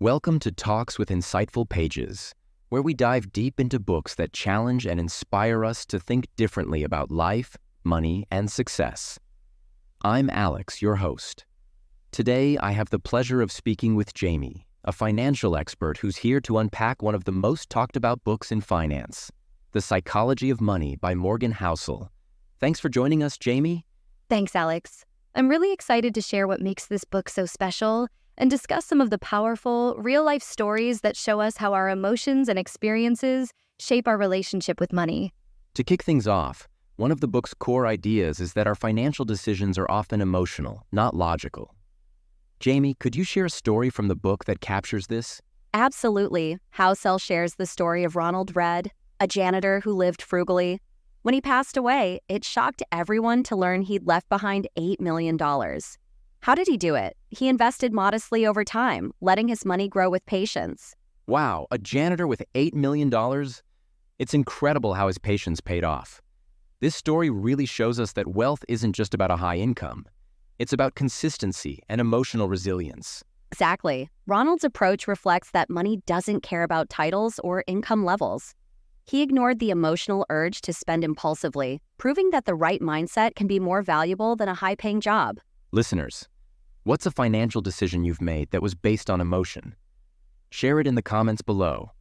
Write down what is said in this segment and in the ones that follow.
Welcome to Talks with Insightful Pages, where we dive deep into books that challenge and inspire us to think differently about life, money, and success. I'm Alex, your host. Today, I have the pleasure of speaking with Jamie, a financial expert who's here to unpack one of the most talked about books in finance, The Psychology of Money by Morgan Housel. Thanks for joining us, Jamie. Thanks, Alex. I'm really excited to share what makes this book so special and discuss some of the powerful, real-life stories that show us how our emotions and experiences shape our relationship with money. To kick things off, one of the book's core ideas is that our financial decisions are often emotional, not logical. Jamie, could you share a story from the book that captures this? Absolutely. Housel shares the story of Ronald Red, a janitor who lived frugally. When he passed away, it shocked everyone to learn he'd left behind $8 million. How did he do it? He invested modestly over time, letting his money grow with patience. Wow, a janitor with $8 million? It's incredible how his patience paid off. This story really shows us that wealth isn't just about a high income. It's about consistency and emotional resilience. Exactly. Ronald's approach reflects that money doesn't care about titles or income levels. He ignored the emotional urge to spend impulsively, proving that the right mindset can be more valuable than a high-paying job. Listeners, what's a financial decision you've made that was based on emotion? Share it in the comments below.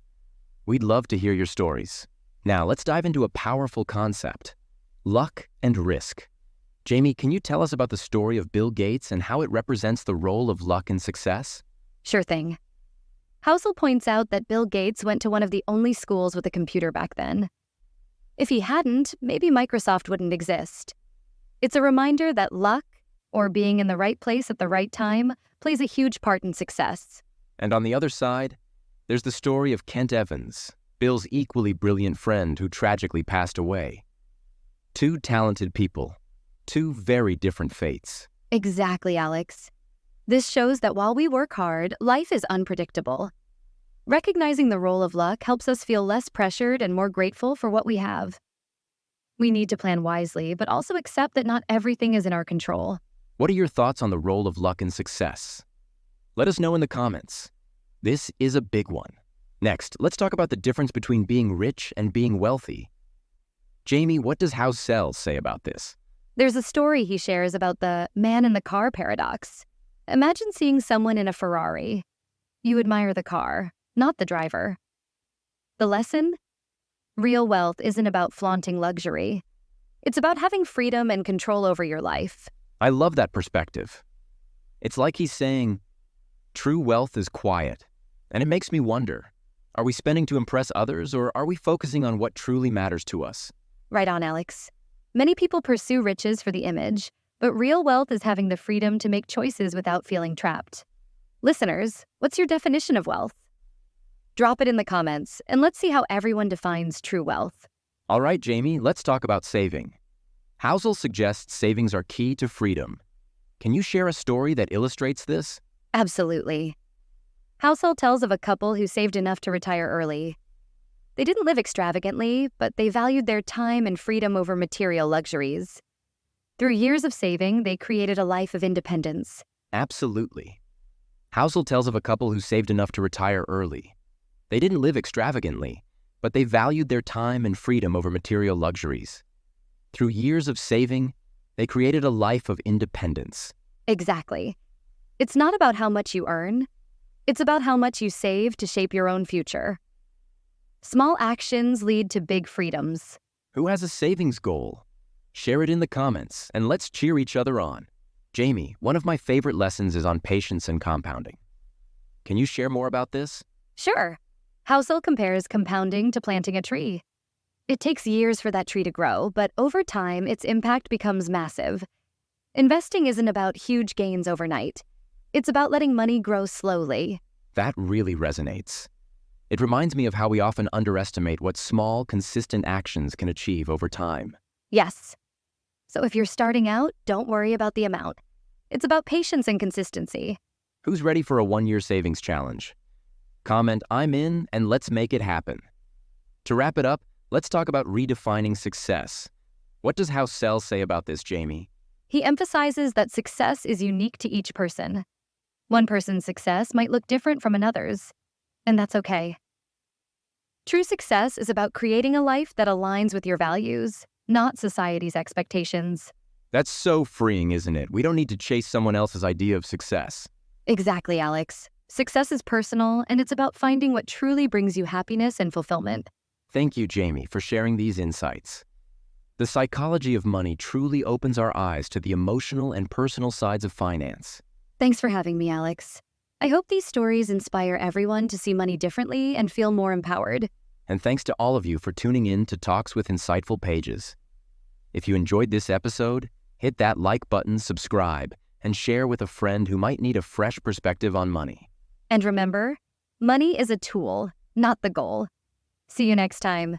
We'd love to hear your stories. Now, let's dive into a powerful concept: luck and risk. Jamie, can you tell us about the story of Bill Gates and how it represents the role of luck in success? Sure thing. Housel points out that Bill Gates went to one of the only schools with a computer back then. If he hadn't, maybe Microsoft wouldn't exist. It's a reminder that luck, or being in the right place at the right time, plays a huge part in success. And on the other side, there's the story of Kent Evans, Bill's equally brilliant friend who tragically passed away. Two talented people, two very different fates. Exactly, Alex. This shows that while we work hard, life is unpredictable. Recognizing the role of luck helps us feel less pressured and more grateful for what we have. We need to plan wisely, but also accept that not everything is in our control. What are your thoughts on the role of luck in success? Let us know in the comments. This is a big one. Next, let's talk about the difference between being rich and being wealthy. Jamie, what does Housel say about this? There's a story he shares about the man in the car paradox. Imagine seeing someone in a Ferrari. You admire the car, not the driver. The lesson? Real wealth isn't about flaunting luxury. It's about having freedom and control over your life. I love that perspective. It's like he's saying, true wealth is quiet. And it makes me wonder, are we spending to impress others, or are we focusing on what truly matters to us? Right on, Alex. Many people pursue riches for the image, but real wealth is having the freedom to make choices without feeling trapped. Listeners, what's your definition of wealth? Drop it in the comments, and let's see how everyone defines true wealth. All right, Jamie, let's talk about saving. Housel suggests savings are key to freedom. Can you share a story that illustrates this? Absolutely. Housel tells of a couple who saved enough to retire early. They didn't live extravagantly, but they valued their time and freedom over material luxuries. Through years of saving, they created a life of independence. Absolutely. Housel tells of a couple who saved enough to retire early. They didn't live extravagantly, but they valued their time and freedom over material luxuries. Through years of saving, they created a life of independence. Exactly. It's not about how much you earn. It's about how much you save to shape your own future. Small actions lead to big freedoms. Who has a savings goal? Share it in the comments, and let's cheer each other on. Jamie, one of my favorite lessons is on patience and compounding. Can you share more about this? Sure. Housel compares compounding to planting a tree. It takes years for that tree to grow, but over time, its impact becomes massive. Investing isn't about huge gains overnight. It's about letting money grow slowly. That really resonates. It reminds me of how we often underestimate what small, consistent actions can achieve over time. Yes. So if you're starting out, don't worry about the amount. It's about patience and consistency. Who's ready for a one-year savings challenge? Comment, I'm in, and let's make it happen. To wrap it up, let's talk about redefining success. What does Housel say about this, Jamie? He emphasizes that success is unique to each person. One person's success might look different from another's, and that's okay. True success is about creating a life that aligns with your values, not society's expectations. That's so freeing, isn't it? We don't need to chase someone else's idea of success. Exactly, Alex. Success is personal, and it's about finding what truly brings you happiness and fulfillment. Thank you, Jamie, for sharing these insights. The psychology of money truly opens our eyes to the emotional and personal sides of finance. Thanks for having me, Alex. I hope these stories inspire everyone to see money differently and feel more empowered. And thanks to all of you for tuning in to Talks with Insightful Pages. If you enjoyed this episode, hit that like button, subscribe, and share with a friend who might need a fresh perspective on money. And remember, money is a tool, not the goal. See you next time.